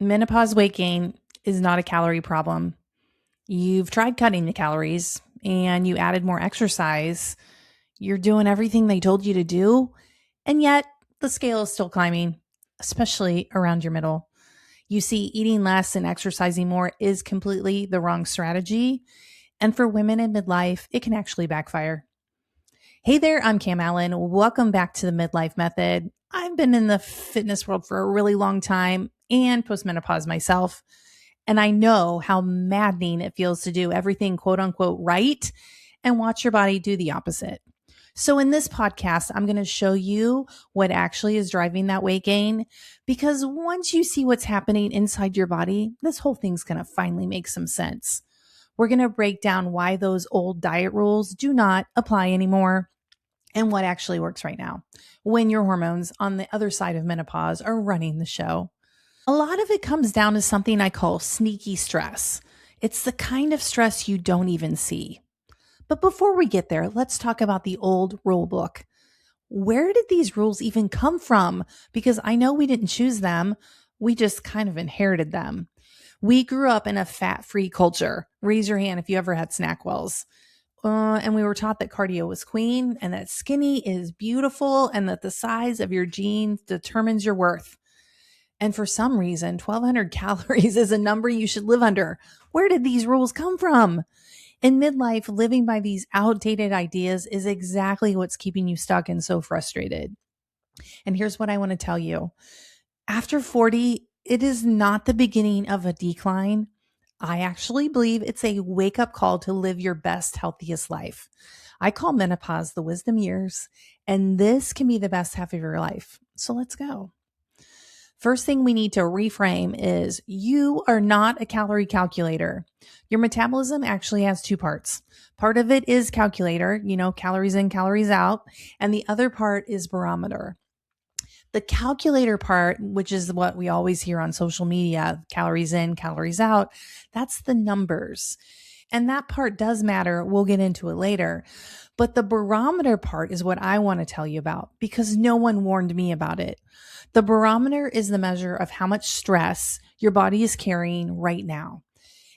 Menopause weight gain is not a calorie problem. You've tried cutting the calories and you added more exercise. You're doing everything they told you to do, and yet the scale is still climbing, especially around your middle. You see, eating less and exercising more is completely the wrong strategy. And for women in midlife, it can actually backfire. Hey there, I'm Cam Allen. Welcome back to the Midlife Method. I've been in the fitness world for a really long time and postmenopause myself. And I know how maddening it feels to do everything quote unquote right and watch your body do the opposite. So, in this podcast, I'm going to show you what actually is driving that weight gain. Because once you see what's happening inside your body, this whole thing's going to finally make some sense. We're going to break down why those old diet rules do not apply anymore and what actually works right now when your hormones on the other side of menopause are running the show. A lot of it comes down to something I call sneaky stress. It's the kind of stress you don't even see. But before we get there, let's talk about the old rule book. Where did these rules even come from? Because I know we didn't choose them. We just kind of inherited them. We grew up in a fat-free culture. Raise your hand if you ever had snack wells. And we were taught that cardio was queen and that skinny is beautiful and that the size of your jeans determines your worth. And for some reason, 1,200 calories is a number you should live under. Where did these rules come from? In midlife, living by these outdated ideas is exactly what's keeping you stuck and so frustrated. And here's what I want to tell you. After 40, it is not the beginning of a decline. I actually believe it's a wake-up call to live your best, healthiest life. I call menopause the wisdom years, and this can be the best half of your life. So let's go. First thing we need to reframe is you are not a calorie calculator. Your metabolism actually has two parts. Part of it is calculator, calories in, calories out, and the other part is barometer. The calculator part, which is what we always hear on social media, calories in, calories out, that's the numbers. And that part does matter. We'll get into it later. But the barometer part is what I want to tell you about because no one warned me about it. The barometer is the measure of how much stress your body is carrying right now.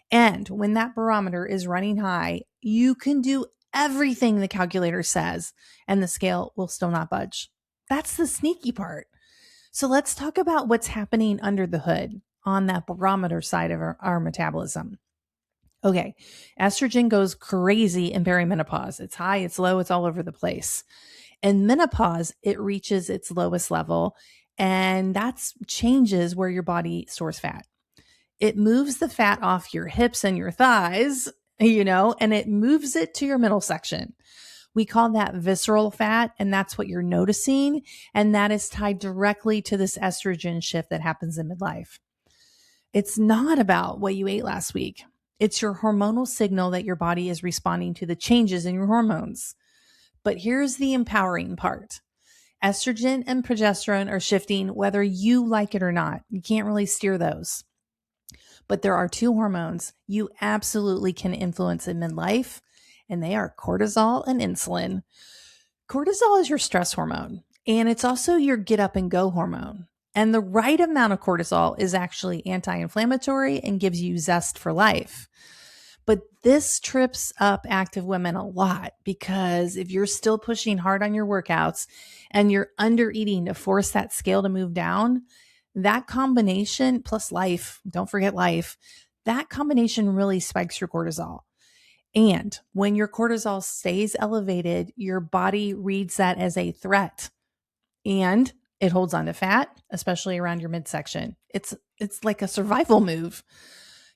And when that barometer is running high, you can do everything the calculator says and the scale will still not budge. That's the sneaky part. So let's talk about what's happening under the hood on that barometer side of our metabolism. Okay, estrogen goes crazy in perimenopause. It's high, it's low, it's all over the place. In menopause, it reaches its lowest level, and that's changes where your body stores fat. It moves the fat off your hips and your thighs, and it moves it to your middle section. We call that visceral fat, and that's what you're noticing. And that is tied directly to this estrogen shift that happens in midlife. It's not about what you ate last week. It's your hormonal signal that your body is responding to the changes in your hormones. But here's the empowering part. Estrogen and progesterone are shifting whether you like it or not. You can't really steer those. But there are two hormones you absolutely can influence in midlife, and they are cortisol and insulin. Cortisol is your stress hormone, and it's also your get up and go hormone. And the right amount of cortisol is actually anti-inflammatory and gives you zest for life. But this trips up active women a lot because if you're still pushing hard on your workouts and you're under eating to force that scale to move down, that combination plus life, don't forget life, that combination really spikes your cortisol. And when your cortisol stays elevated, your body reads that as a threat and it holds on to fat, especially around your midsection. It's like a survival move.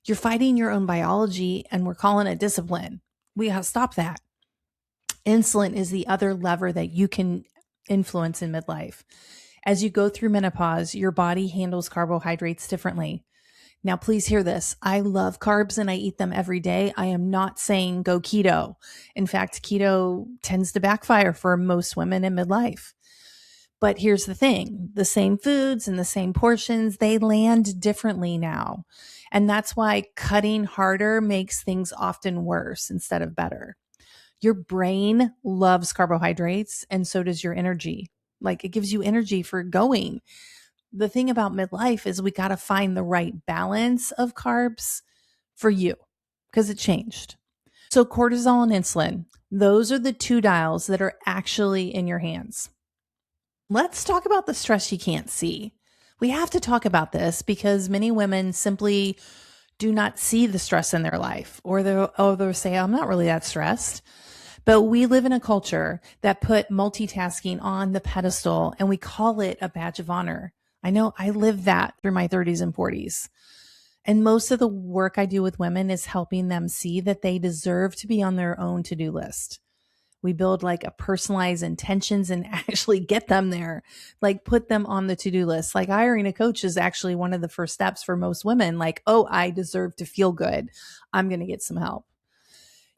You're fighting your own biology and we're calling it discipline. We have to stop that. Insulin is the other lever that you can influence in midlife. As you go through menopause, your body handles carbohydrates differently. Now, please hear this. I love carbs and I eat them every day. I am not saying go keto. In fact, keto tends to backfire for most women in midlife. But here's the thing. The same foods and the same portions, they land differently now. And that's why cutting harder makes things often worse instead of better. Your brain loves carbohydrates and so does your energy. Like it gives you energy for going. the thing about midlife is we got to find the right balance of carbs for you because it changed. So cortisol and insulin, those are the two dials that are actually in your hands. Let's talk about the stress you can't see. We have to talk about this because many women simply do not see the stress in their life, or they'll say, I'm not really that stressed. But we live in a culture that put multitasking on the pedestal and we call it a badge of honor. I know I lived that through my 30s and 40s. And most of the work I do with women is helping them see that they deserve to be on their own to-do list. We build like a personalized intentions and actually get them there, like put them on the to-do list. Like hiring a coach is actually one of the first steps for most women. Like, oh, I deserve to feel good. I'm going to get some help.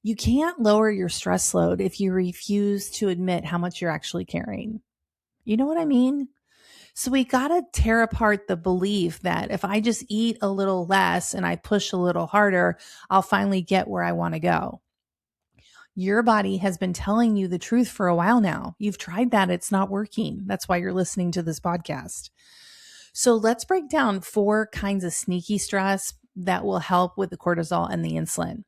You can't lower your stress load if you refuse to admit how much you're actually carrying. You know what I mean? So we got to tear apart the belief that if I just eat a little less and I push a little harder, I'll finally get where I want to go. Your body has been telling you the truth for a while now. You've tried that. It's not working. That's why you're listening to this podcast. So let's break down 4 kinds of sneaky stress that will help with the cortisol and the insulin.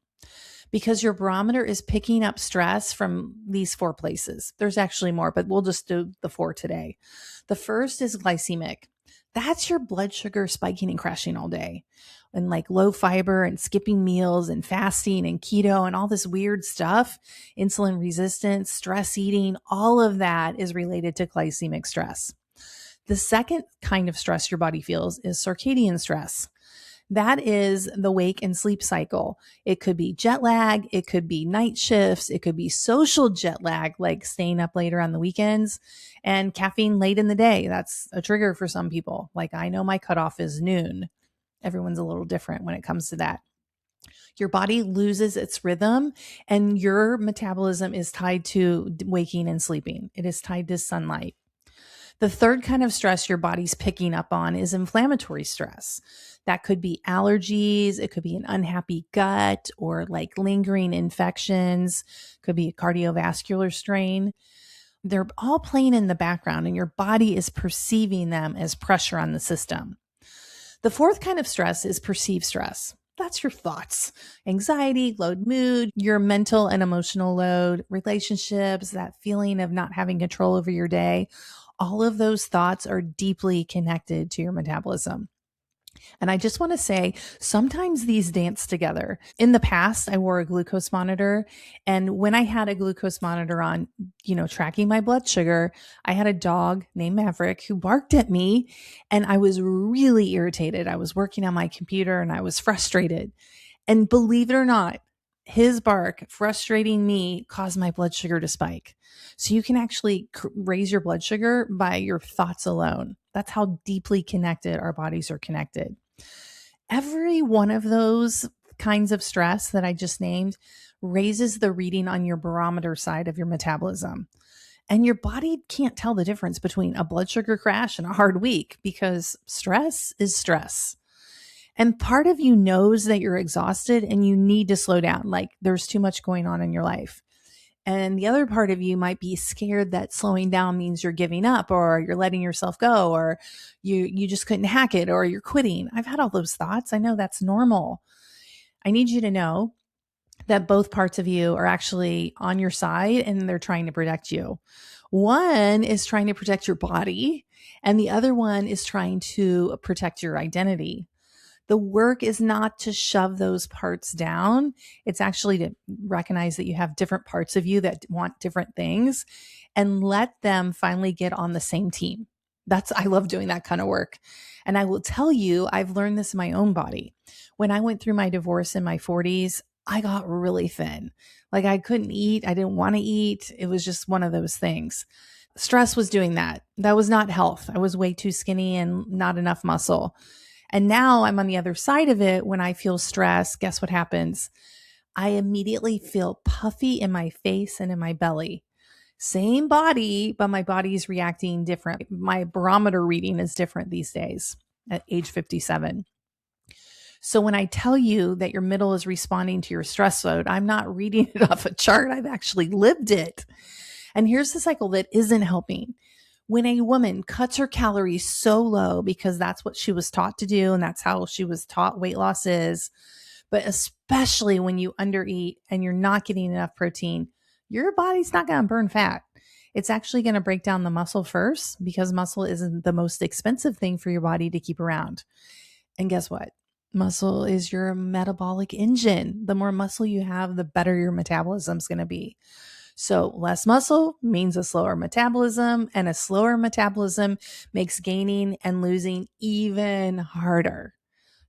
Because your barometer is picking up stress from these 4 places. There's actually more, but we'll just do the 4 today. The first is glycemic. That's your blood sugar spiking and crashing all day. And like low fiber and skipping meals and fasting and keto and all this weird stuff, insulin resistance, stress eating, all of that is related to glycemic stress. The second kind of stress your body feels is circadian stress. That is the wake and sleep cycle. It could be jet lag. It could be night shifts. It could be social jet lag, like staying up later on the weekends, and caffeine late in the day. That's a trigger for some people. Like I know my cutoff is noon. Everyone's a little different when it comes to that. Your body loses its rhythm and your metabolism is tied to waking and sleeping. It is tied to sunlight. The third kind of stress your body's picking up on is inflammatory stress. That could be allergies. It could be an unhappy gut or like lingering infections. Could be a cardiovascular strain. They're all playing in the background and your body is perceiving them as pressure on the system. The fourth kind of stress is perceived stress. That's your thoughts, anxiety, load mood, your mental and emotional load, relationships, that feeling of not having control over your day. All of those thoughts are deeply connected to your metabolism. And I just want to say, sometimes these dance together. In the past, I wore a glucose monitor. And when I had a glucose monitor on, tracking my blood sugar, I had a dog named Maverick who barked at me and I was really irritated. I was working on my computer and I was frustrated. And believe it or not, his bark frustrating me caused my blood sugar to spike. So you can actually raise your blood sugar by your thoughts alone. That's how deeply connected our bodies are connected. Every one of those kinds of stress that I just named raises the reading on your barometer side of your metabolism. And your body can't tell the difference between a blood sugar crash and a hard week because stress is stress. And part of you knows that you're exhausted and you need to slow down, like there's too much going on in your life. And the other part of you might be scared that slowing down means you're giving up or you're letting yourself go or you just couldn't hack it or you're quitting. I've had all those thoughts. I know that's normal. I need you to know that both parts of you are actually on your side and they're trying to protect you. One is trying to protect your body and the other one is trying to protect your identity. The work is not to shove those parts down. It's actually to recognize that you have different parts of you that want different things and let them finally get on the same team. I love doing that kind of work. And I will tell you, I've learned this in my own body. When I went through my divorce in my 40s, I got really thin. Like I couldn't eat. I didn't want to eat. It was just one of those things. Stress was doing that. That was not health. I was way too skinny and not enough muscle. And now I'm on the other side of it. When I feel stress, guess what happens? I immediately feel puffy in my face and in my belly. Same body, but my body's reacting different. My barometer reading is different these days at age 57. So when I tell you that your middle is responding to your stress load, I'm not reading it off a chart. I've actually lived it. And here's the cycle that isn't helping. When a woman cuts her calories so low because that's what she was taught to do and that's how she was taught weight loss is, but especially when you undereat and you're not getting enough protein, your body's not going to burn fat. It's actually going to break down the muscle first because muscle isn't the most expensive thing for your body to keep around. And guess what? Muscle is your metabolic engine. The more muscle you have, the better your metabolism is going to be. So less muscle means a slower metabolism, and a slower metabolism makes gaining and losing even harder.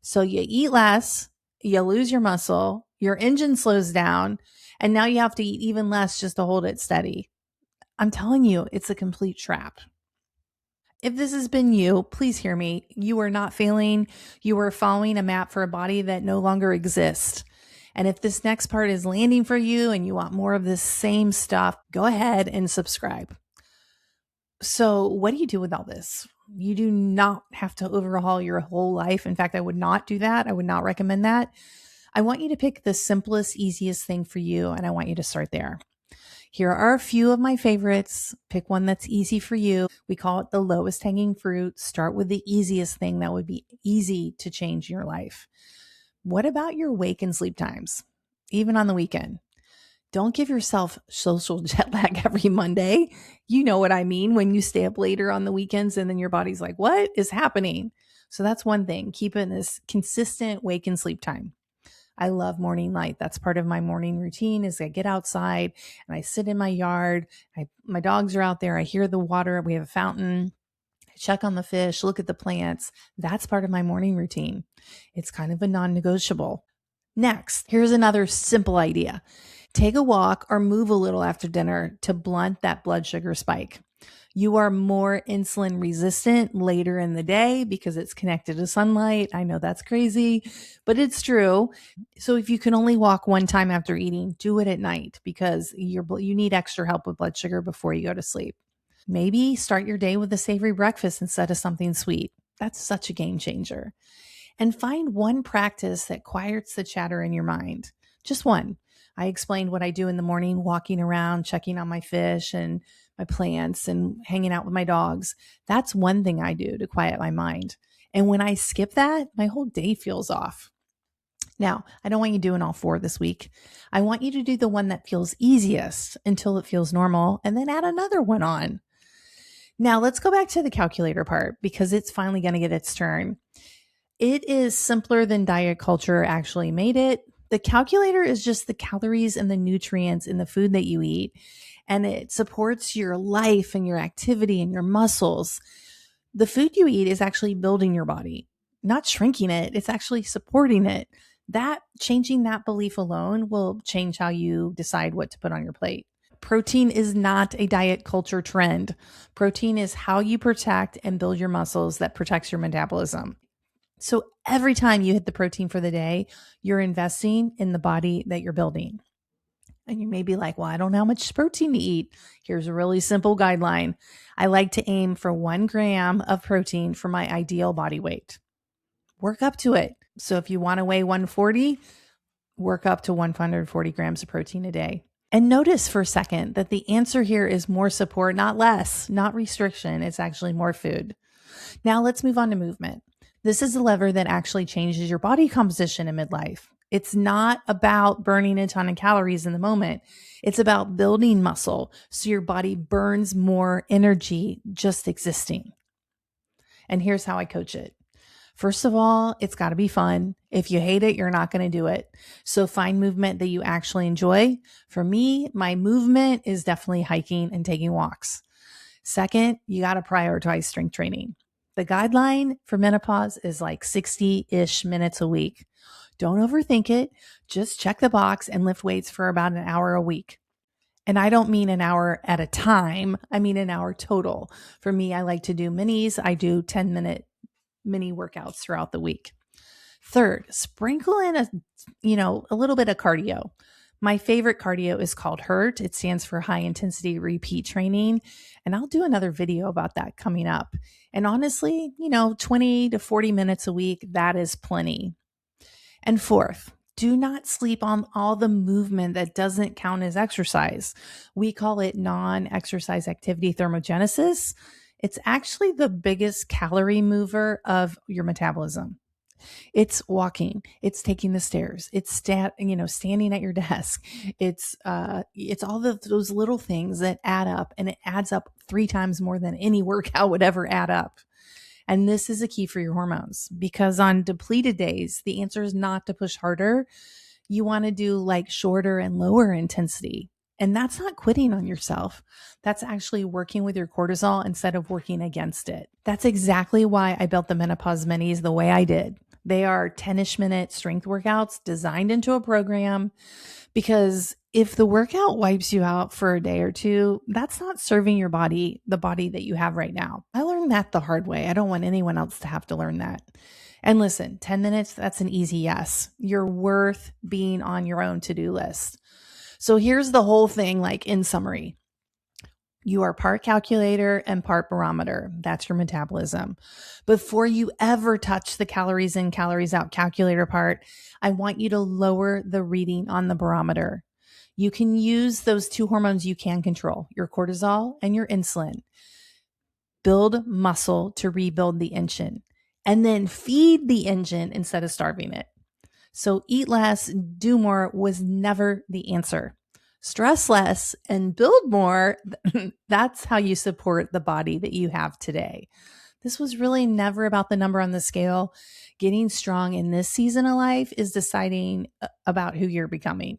So you eat less, you lose your muscle, your engine slows down, and now you have to eat even less just to hold it steady. I'm telling you, it's a complete trap. If this has been you, please hear me. You are not failing. You are following a map for a body that no longer exists. And if this next part is landing for you and you want more of this same stuff, go ahead and subscribe. So, what do you do with all this? You do not have to overhaul your whole life. In fact, I would not do that. I would not recommend that. I want you to pick the simplest, easiest thing for you, and I want you to start there. Here are a few of my favorites. Pick one that's easy for you. We call it the lowest hanging fruit. Start with the easiest thing that would be easy to change in your life. What about your wake and sleep times? Even on the weekend. Don't give yourself social jet lag every Monday. You know what I mean when you stay up later on the weekends and then your body's like, what is happening? So that's one thing. Keep it in this consistent wake and sleep time. I love morning light. That's part of my morning routine is I get outside and I sit in my yard. My dogs are out there. I hear the water. We have a fountain. I check on the fish, look at the plants. That's part of my morning routine. It's kind of a non-negotiable. Next, here's another simple idea. Take a walk or move a little after dinner to blunt that blood sugar spike. You are more insulin resistant later in the day because it's connected to sunlight. I know that's crazy, but it's true. So if you can only walk one time after eating, do it at night because you need extra help with blood sugar before you go to sleep. Maybe start your day with a savory breakfast instead of something sweet. That's such a game changer. And find one practice that quiets the chatter in your mind. Just one. I explained what I do in the morning, walking around, checking on my fish and my plants and hanging out with my dogs. That's one thing I do to quiet my mind. And when I skip that, my whole day feels off. Now, I don't want you doing all four this week. I want you to do the one that feels easiest until it feels normal and then add another one on. Now, let's go back to the calculator part because it's finally going to get its turn. It is simpler than diet culture actually made it. The calculator is just the calories and the nutrients in the food that you eat, and it supports your life and your activity and your muscles. The food you eat is actually building your body, not shrinking it. It's actually supporting it. Changing that belief alone will change how you decide what to put on your plate. Protein is not a diet culture trend. Protein is how you protect and build your muscles that protects your metabolism. So every time you hit the protein for the day, you're investing in the body that you're building. And you may be like, well, I don't know how much protein to eat. Here's a really simple guideline. I like to aim for 1 gram of protein for my ideal body weight. Work up to it. So if you want to weigh 140, work up to 140 grams of protein a day. And notice for a second that the answer here is more support, not less, not restriction. It's actually more food. Now let's move on to movement. This is a lever that actually changes your body composition in midlife. It's not about burning a ton of calories in the moment. It's about building muscle so your body burns more energy just existing. And here's how I coach it. First of all, it's got to be fun. If you hate it, you're not going to do it. So find movement that you actually enjoy. For me, my movement is definitely hiking and taking walks. Second, you got to prioritize strength training. The guideline for menopause is like 60-ish minutes a week. Don't overthink it. Just check the box and lift weights for about an hour a week. And I don't mean an hour at a time. I mean an hour total. For me, I like to do minis. I do 10-minute mini workouts throughout the week. Third, sprinkle in a little bit of cardio. My favorite cardio is called HURT. It stands for high intensity repeat training. And I'll do another video about that coming up. And honestly, 20 to 40 minutes a week, that is plenty. And fourth, do not sleep on all the movement that doesn't count as exercise. We call it non-exercise activity thermogenesis. It's actually the biggest calorie mover of your metabolism. It's walking, it's taking the stairs, it's standing at your desk. It's all of those little things that add up, and it adds up 3 times more than any workout would ever add up. And this is a key for your hormones, because on depleted days, the answer is not to push harder. You want to do like shorter and lower intensity. And that's not quitting on yourself. That's actually working with your cortisol instead of working against it. That's exactly why I built the Menopause Minis the way I did. They are 10-ish minute strength workouts designed into a program, because if the workout wipes you out for a day or two, that's not serving your body, the body that you have right now. I learned that the hard way. I don't want anyone else to have to learn that. And listen, 10 minutes, that's an easy yes. You're worth being on your own to-do list. So here's the whole thing, like in summary. You are part calculator and part barometer. That's your metabolism. Before you ever touch the calories in, calories out calculator part, I want you to lower the reading on the barometer. You can use those 2 hormones you can control, your cortisol and your insulin. Build muscle to rebuild the engine, and then feed the engine instead of starving it. So eat less, do more was never the answer. Stress less and build more. That's how you support the body that you have today. This was really never about the number on the scale. Getting strong in this season of life is deciding about who you're becoming.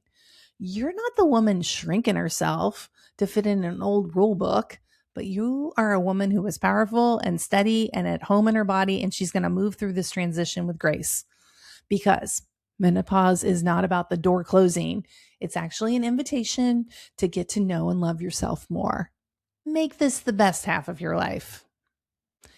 You're not the woman shrinking herself to fit in an old rule book, but you are a woman who is powerful and steady and at home in her body, and she's going to move through this transition with grace. Because menopause is not about the door closing. It's actually an invitation to get to know and love yourself more. Make this the best half of your life.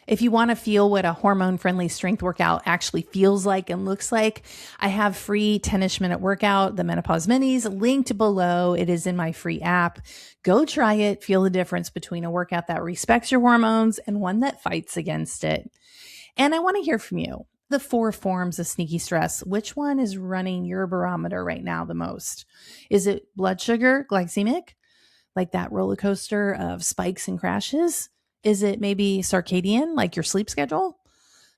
If you want to feel what a hormone-friendly strength workout actually feels like and looks like, I have free 10-ish minute workout, the Menopause Minis, linked below. It is in my free app. Go try it. Feel the difference between a workout that respects your hormones and one that fights against it. And I want to hear from you. The 4 forms of sneaky stress, which one is running your barometer right now the most? Is it blood sugar, glycemic, like that roller coaster of spikes and crashes? Is it maybe circadian, like your sleep schedule?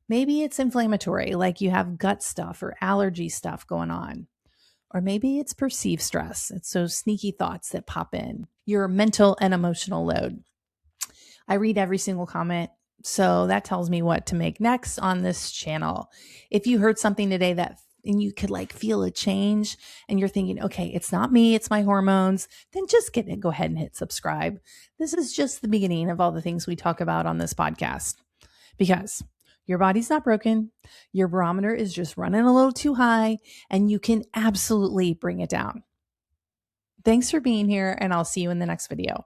Maybe it's inflammatory, like you have gut stuff or allergy stuff going on. Or maybe it's perceived stress. It's those sneaky thoughts that pop in, your mental and emotional load. I read every single comment, so that tells me what to make next on this channel. If you heard something today and you could like feel a change and you're thinking, okay, it's not me, it's my hormones, then just go ahead and hit subscribe. This is just the beginning of all the things we talk about on this podcast, because your body's not broken. Your barometer is just running a little too high, and you can absolutely bring it down. Thanks for being here, and I'll see you in the next video.